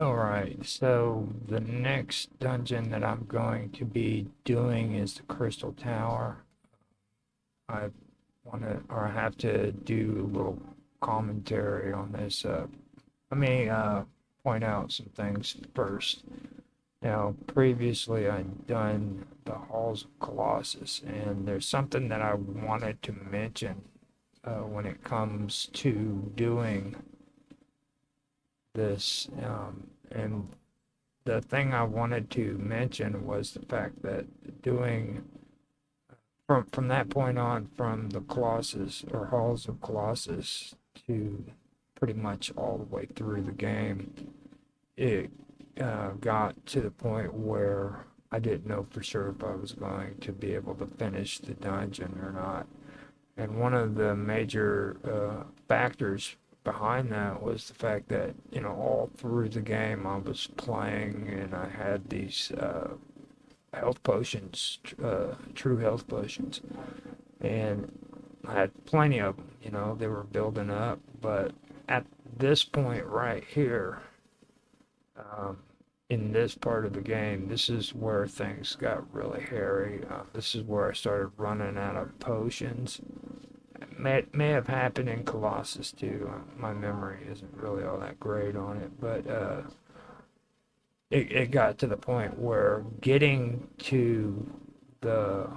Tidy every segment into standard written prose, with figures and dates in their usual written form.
Alright, so the next dungeon that I'm going to be doing is the Crystal Tower. I I have to do a little commentary on this. Let me point out some things first. Now, previously I'd done the Halls of Colossus, and there's something that I wanted to mention when it comes to doing this. And the thing I wanted to mention was the fact that doing from that point on, from the Colossus or Halls of Colossus to pretty much all the way through the game, it got to the point where I didn't know for sure if I was going to be able to finish the dungeon or not. And one of the major factors behind that was the fact that, all through the game I was playing and I had these health potions, true health potions, and I had plenty of them. They were building up, but at this point right here, um, in this part of the game, this is where things got really hairy. This is where I started running out of potions. May have happened in Colossus too. My memory isn't really all that great on it, but it got to the point where getting to the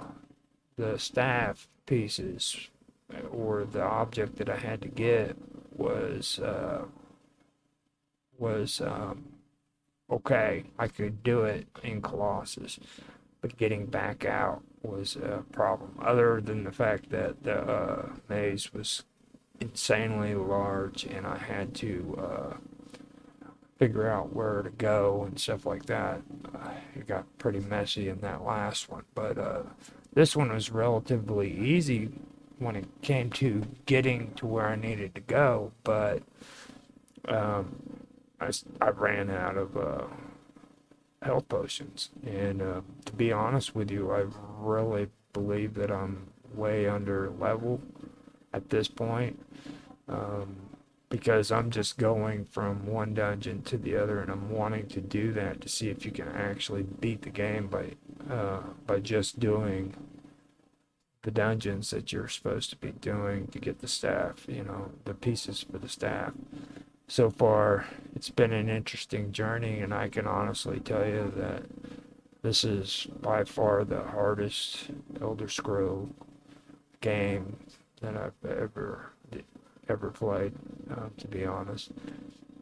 the staff pieces or the object that I had to get was okay. I could do it in Colossus, but getting back out was a problem. Other than the fact that the maze was insanely large and I had to figure out where to go and stuff like that. It got pretty messy in that last one, but this one was relatively easy when it came to getting to where I needed to go, but um, I ran out of health potions, and to be honest with you, I really believe that I'm way under level at this point. Um, because I'm just going from one dungeon to the other, and I'm wanting to do that to see if you can actually beat the game by just doing the dungeons that you're supposed to be doing to get the staff, the pieces for the staff. So far, it's been an interesting journey, and I can honestly tell you that this is by far the hardest Elder Scroll game that I've ever played, to be honest.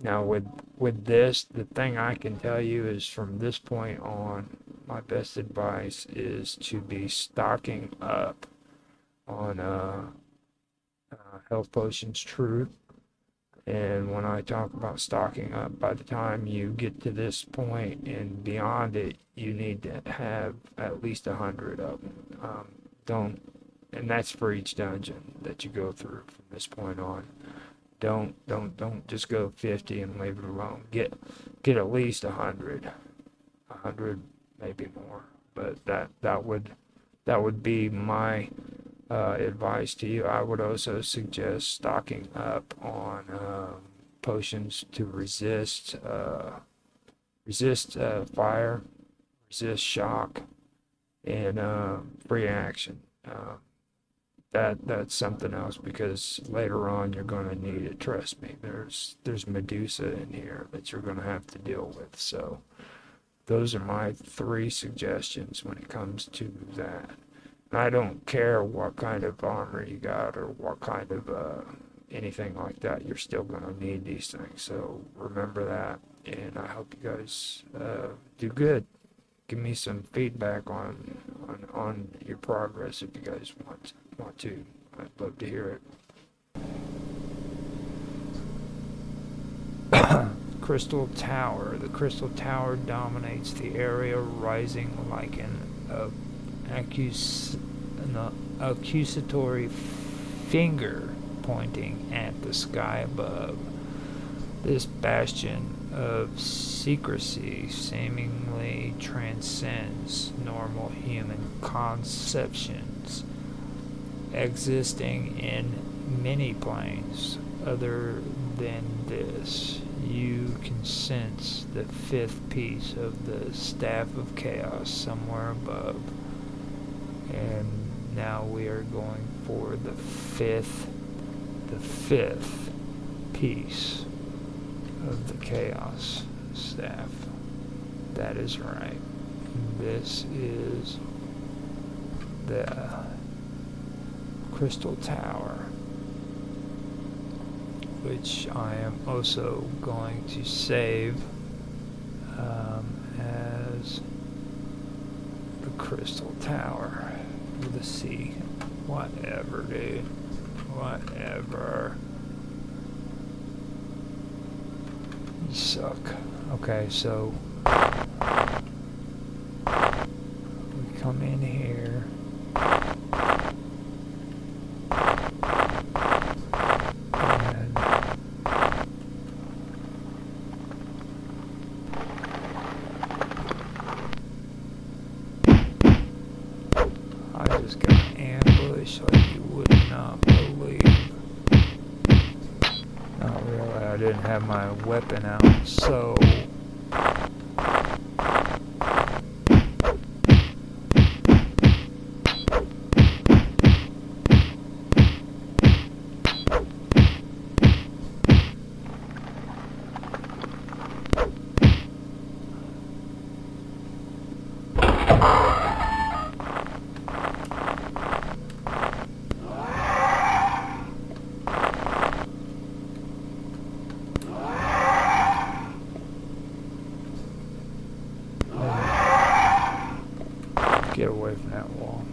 Now with this, the thing I can tell you is from this point on, my best advice is to be stocking up on health potions true. And when I talk about stocking up, by the time you get to this point and beyond it, you need to have at least 100 of them. Don't, and that's for each dungeon that you go through from this point on. Don't just go 50 and leave it alone. Get at least 100, maybe more. But that would be my advice to you. I would also suggest stocking up on potions to resist fire, resist shock, and free action. That's something else because later on you're going to need it. Trust me. There's Medusa in here that you're going to have to deal with. So those are my three suggestions when it comes to that. And I don't care what kind of armor you got or what kind of anything like that. You're still going to need these things. So remember that. And I hope you guys do good. Give me some feedback on your progress if you guys want to. I'd love to hear it. Crystal Tower. The Crystal Tower dominates the area, rising like an accusatory finger pointing at the sky above. This bastion of secrecy seemingly transcends normal human conceptions, existing in many planes other than this. you can sense the 5th piece of the Staff of Chaos somewhere above. And now we are going for the fifth piece of the Chaos Staff. That is right. This is the Crystal Tower, which I am also going to save as the Crystal Tower with a C. Whatever, dude. Whatever. You suck. Okay, so we come in here. I just got ambushed like you would not believe. Not really, I didn't have my weapon out, so get away from that wall.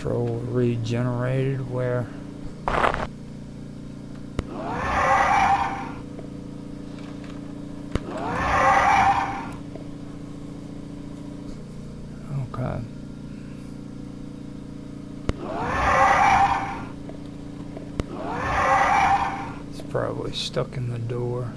Control regenerated where? Okay. It's probably stuck in the door.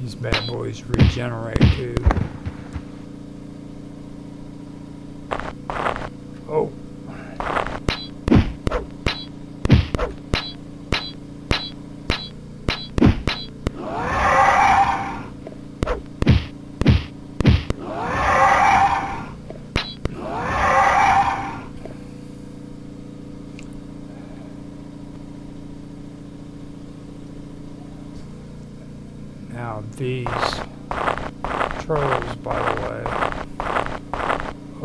These bad boys regenerate too. Oh. Now these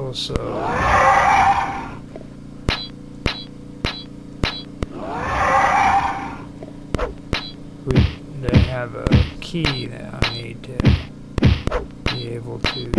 also they have a key that I need to be able to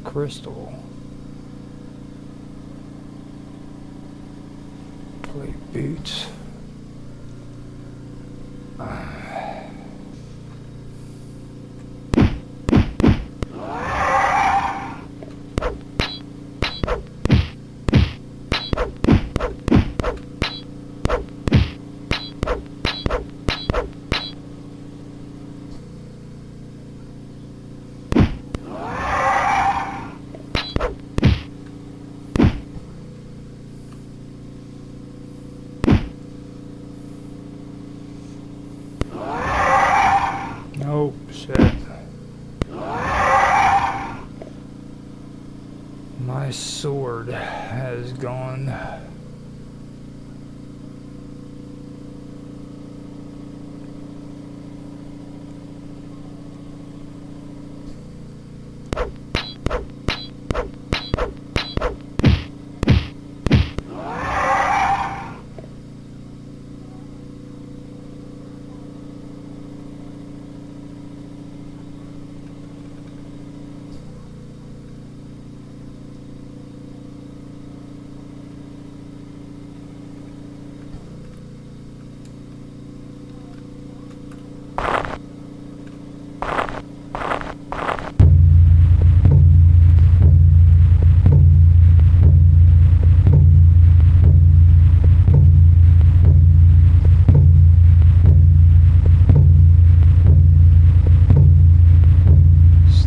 crystal plate boots. Oh, shit. My sword has gone.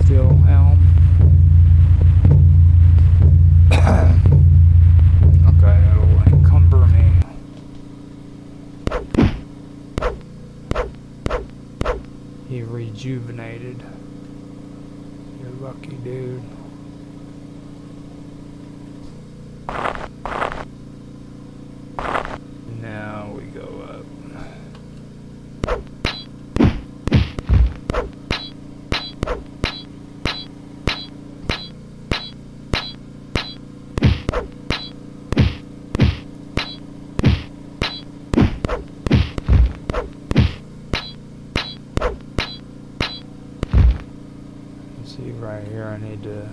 Still helm. Okay, it'll encumber me. He rejuvenated. You're lucky, dude. Now we go up. See right here, I need to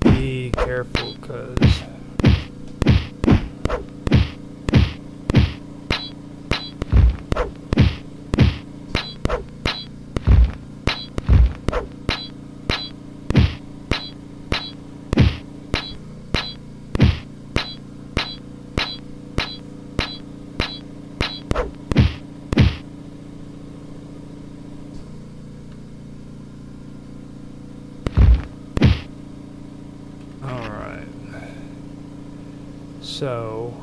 be careful because so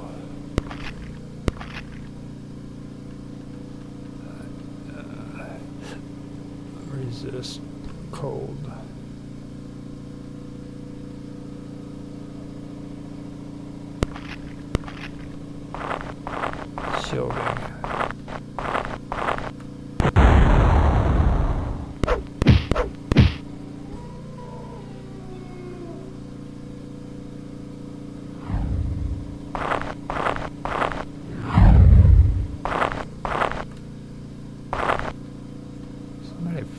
resist cold. Shielding.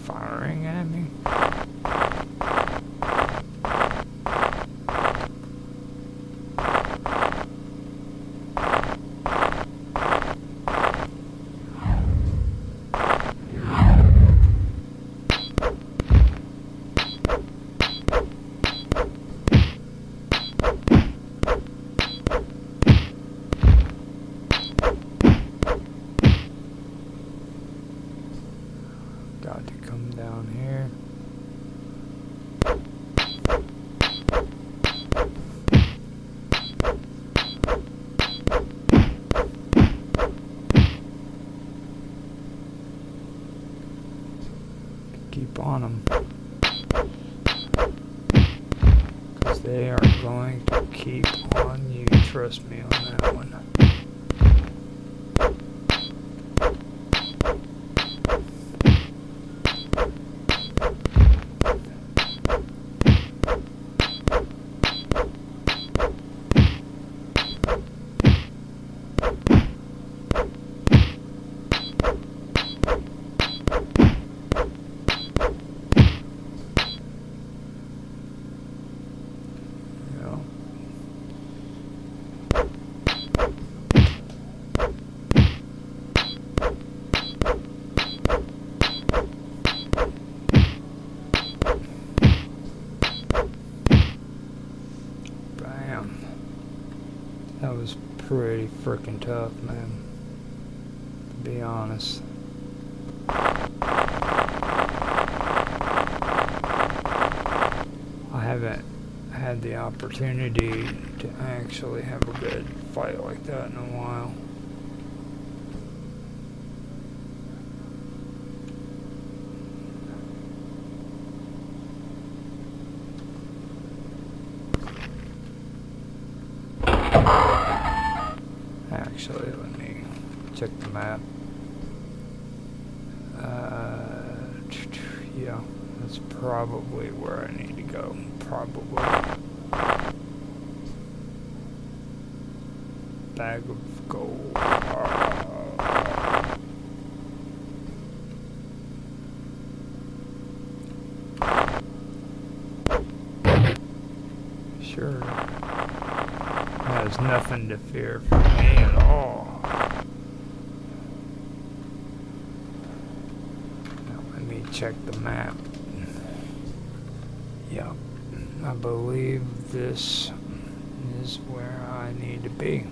Firing at me. on them. Because they are going to keep on you, trust me on that one. That was pretty freaking tough, man, to be honest. I haven't had the opportunity to actually have a good fight like that in a while. Actually, let me check the map. Yeah, that's probably where I need to go. Probably. Bag of gold. Sure. There's nothing to fear from me at all. Now, let me check the map. Yep, I believe this is where I need to be.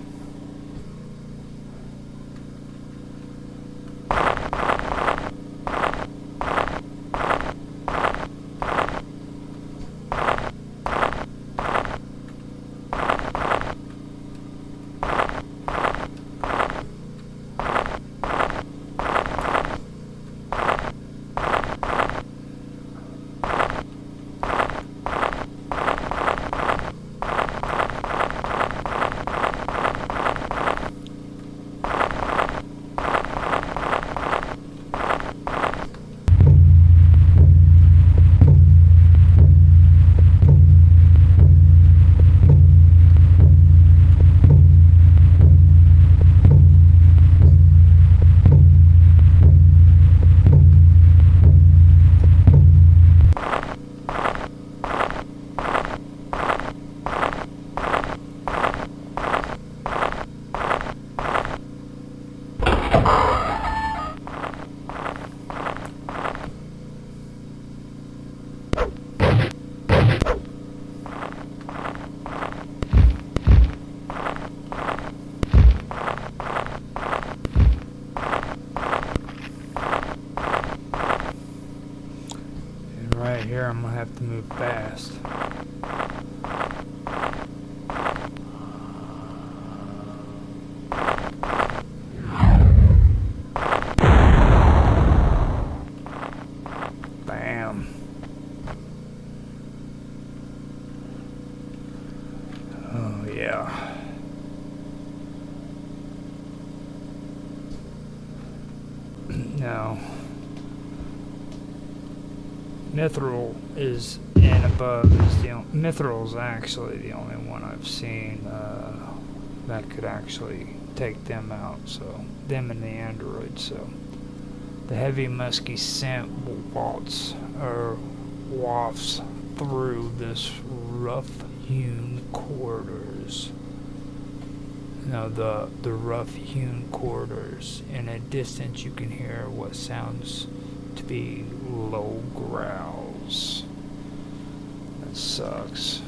Right here, I'm gonna have to move fast. Bam. Oh yeah. No. Mithril is and above is the Mithril's actually the only one I've seen that could actually take them out. So them and the androids. So the heavy musky scent waltz or wafts through this rough-hewn corridors. No, the rough-hewn corridors. In a distance, you can hear what sounds to be low growls. That sucks.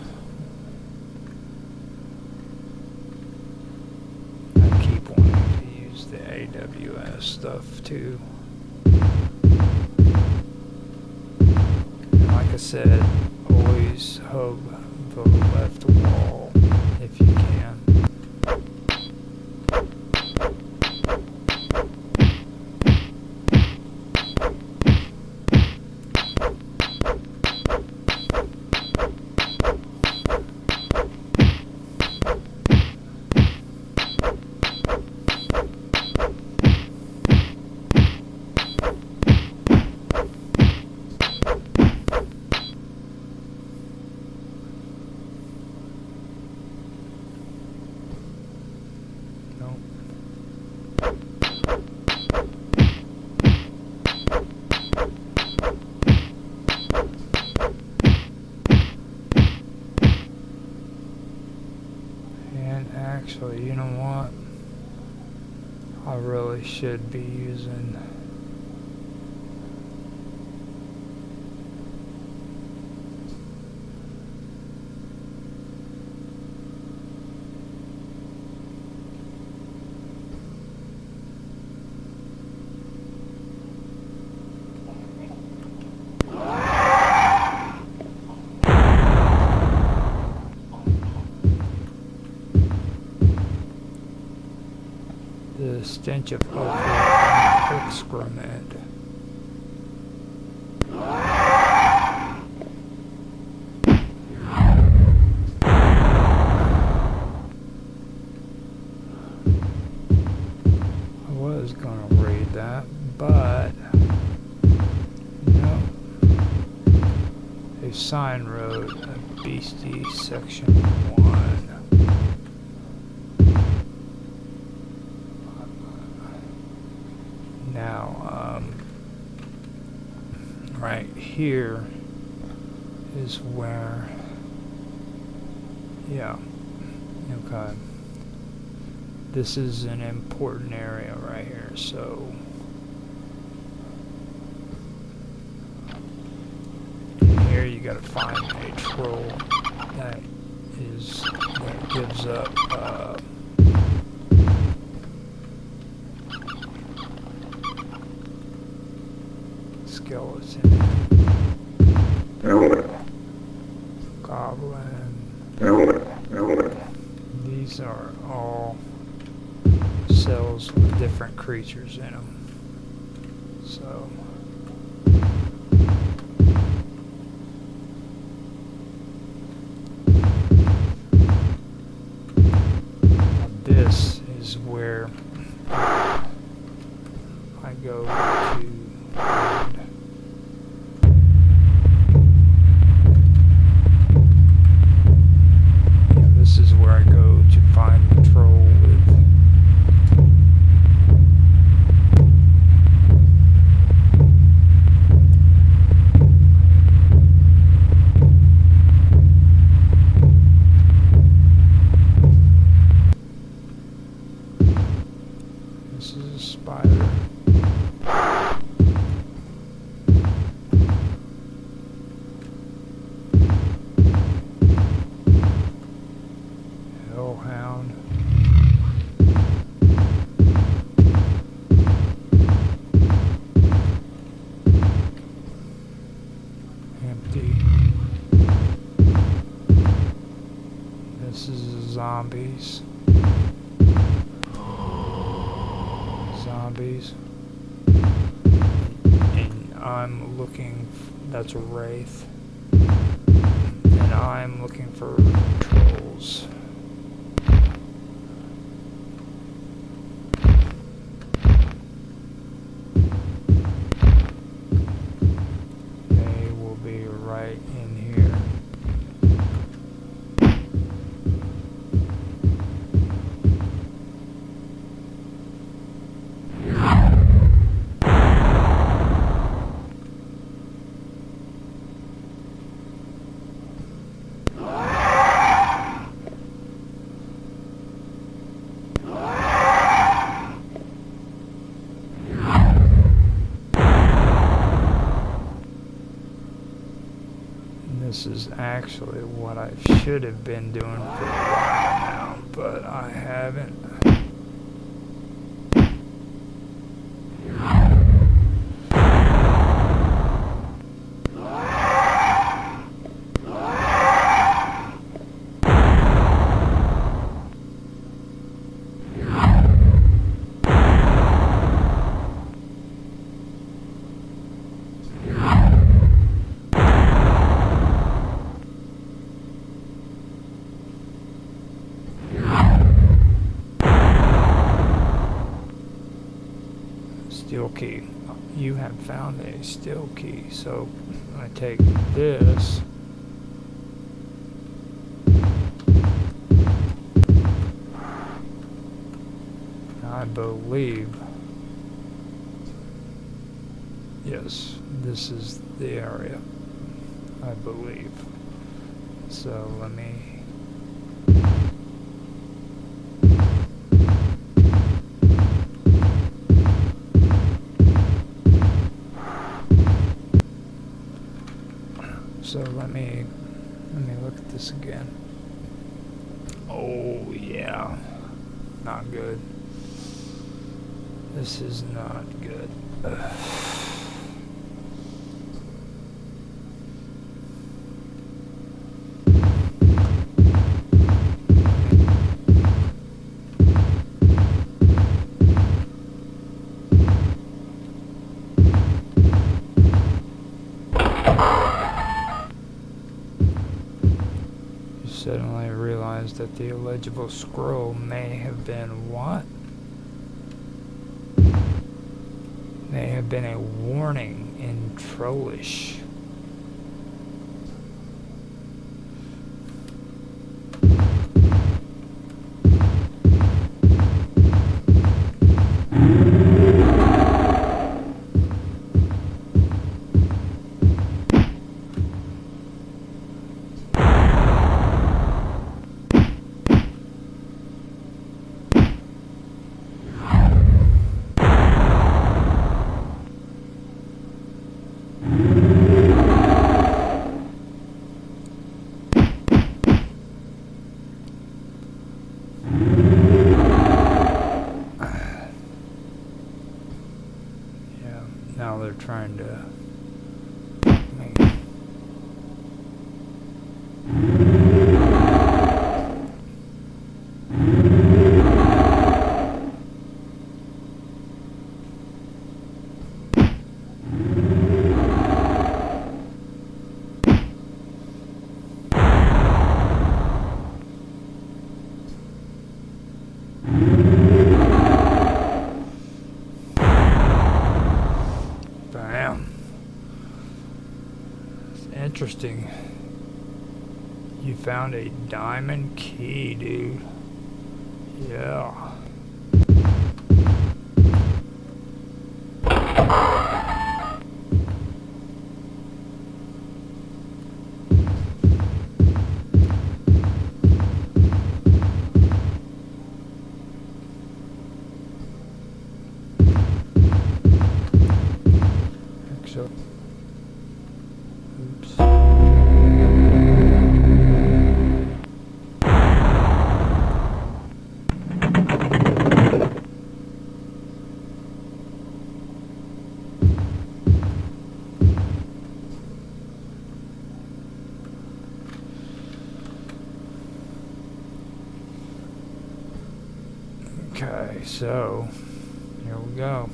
I keep wanting to use the AWS stuff too. Like I said, always hug the left wall if you can. Actually, you know what? I really should be using the stench of excrement. I was gonna read that, but no. A sign wrote a beastie section 1. Now, right here is where, yeah, okay. This is an important area right here, so here you gotta find a troll that gives up skeleton, goblin. These are all cells with different creatures in them. So this is where I go to this is where I go to find the troll with this is a spider. Hellhound. Empty. This is zombies. Zombies. And I'm looking, that's a wraith. And I'm looking for trolls. They will be right in here. This is actually what I should have been doing for a while now, but I haven't. Steel key. You have found a steel key. So I take this. I believe. Yes, this is the area. I believe. So let me So let me look at this again. Oh yeah, not good. This is not good. Ugh. Suddenly realized that the illegible scroll may have been what? May have been a warning in Trollish. Now they're trying to make me. Interesting. You found a diamond key, dude. Yeah. So. Oops. Okay, so here we go.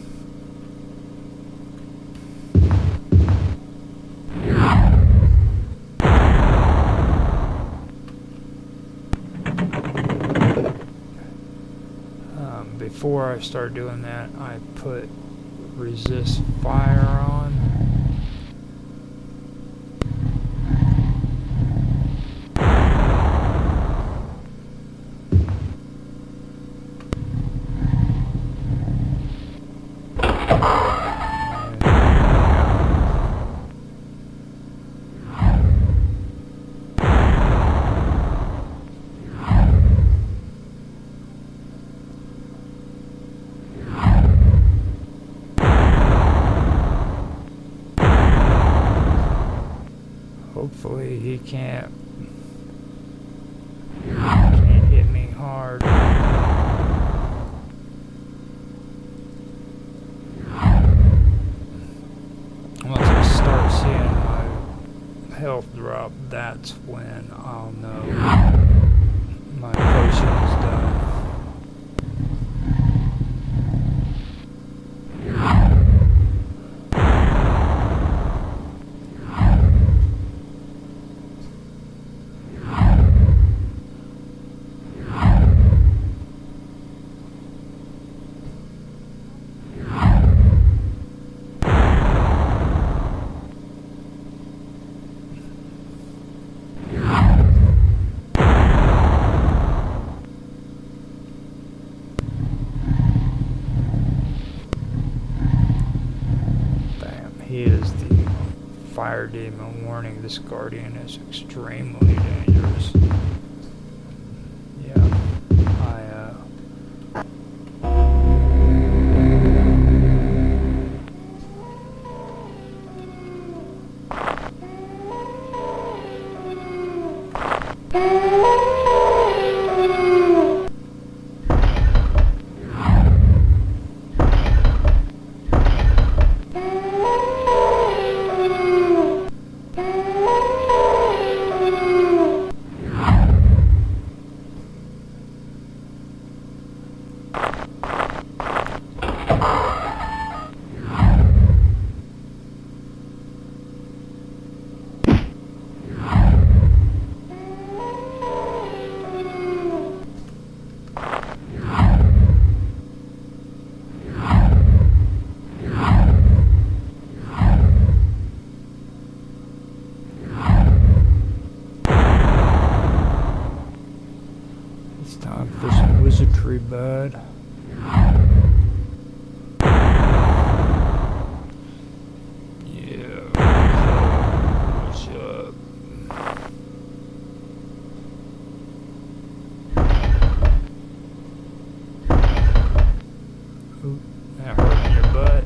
Before I start doing that, I put resist fire on. Hopefully he can't hit me hard. Once I start seeing my health drop, that's when I'll know my potion is done. He is the fire demon warning. This guardian is extremely dangerous. Yeah, Time for some wizardry, bud. Yeah, what's up? Ooh, that hurt your butt.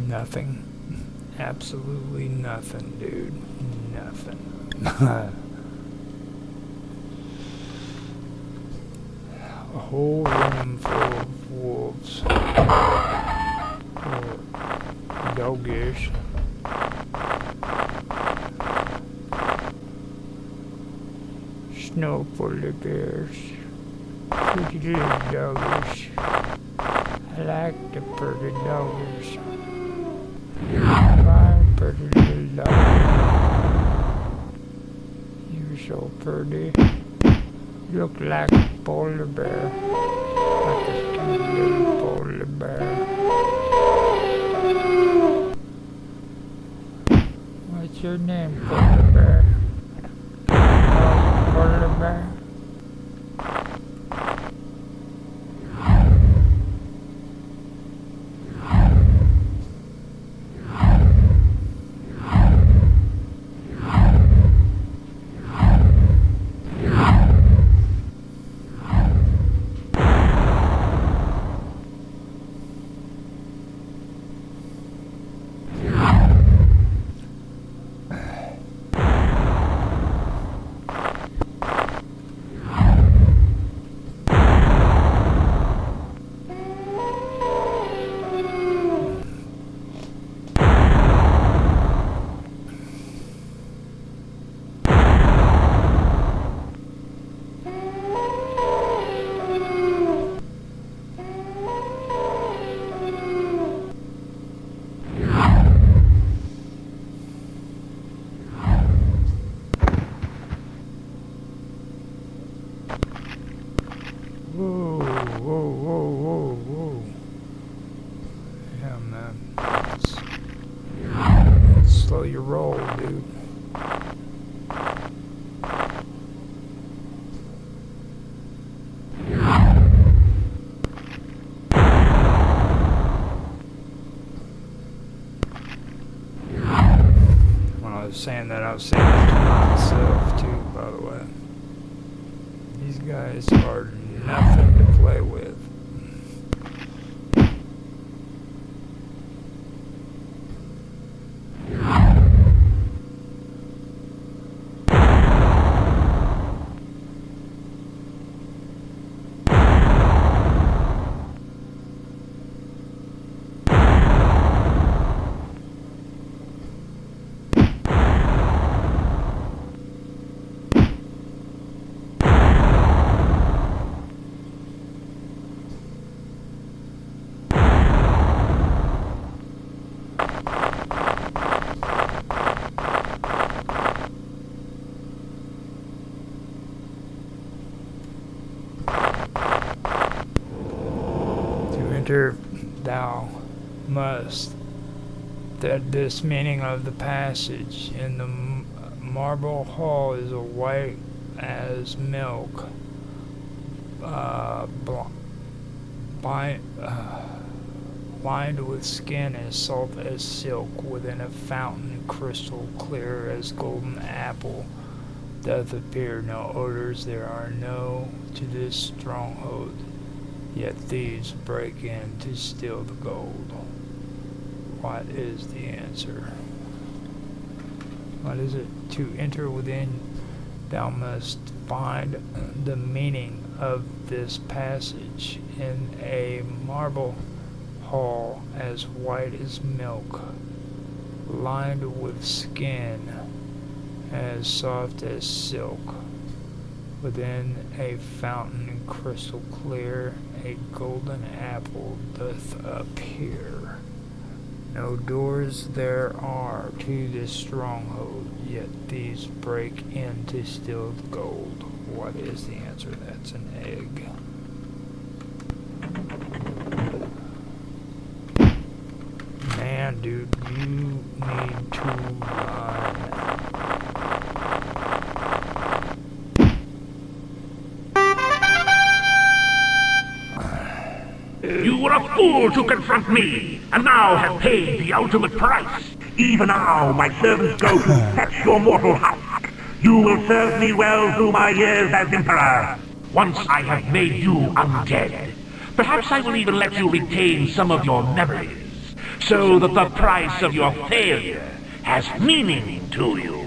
Nothing. Absolutely nothing, dude. Nothing. A whole room full of wolves. Or doggish. Snow polar bears. Pretty little doggish. I like the pretty doggish. My pretty little dog. You're so pretty. Look like a polar bear. Like a cute little polar bear. What's your name, polar bear? Polar bear? Whoa. Yeah, man. Let's slow your roll, dude. When I was saying that, I was saying that to myself, too, by the way. These guys are nothing to play with. Thou must, that this meaning of the passage in the marble hall is a white as milk, lined with skin as soft as silk, within a fountain crystal clear as golden apple. Doth appear no odors, there are no to this stronghold. Yet thieves break in to steal the gold. What is the answer? What is it? To enter within, thou must find the meaning of this passage in a marble hall as white as milk, lined with skin as soft as silk. Within a fountain crystal clear, a golden apple doth appear. No doors there are to this stronghold, yet these break into stilled gold. What is the answer? That's an egg. Man, dude, you need to run. You were a fool to confront me, and now have paid the ultimate price. Even now, my servants go to fetch your mortal husk. You will serve me well through my years as Emperor. Once I have made you undead, perhaps I will even let you retain some of your memories, so that the price of your failure has meaning to you.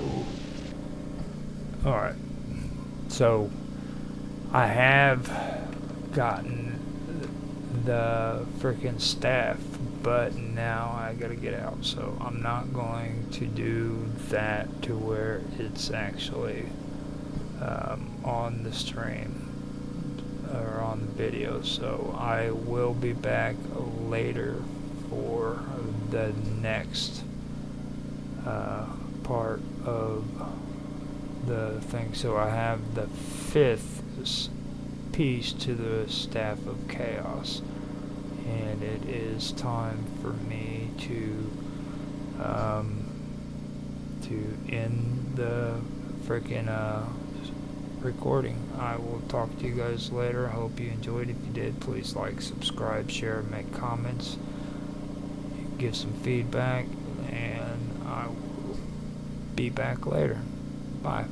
Alright. So, I have gotten the freaking staff, but now I gotta get out, so I'm not going to do that to where it's actually on the stream or on the video. So I will be back later for the next part of the thing. So I have the 5th piece to the Staff of Chaos, and it is time for me to end the freaking recording. I will talk to you guys later. I hope you enjoyed. If you did, please like, subscribe, share, make comments, give some feedback, and I will be back later. Bye.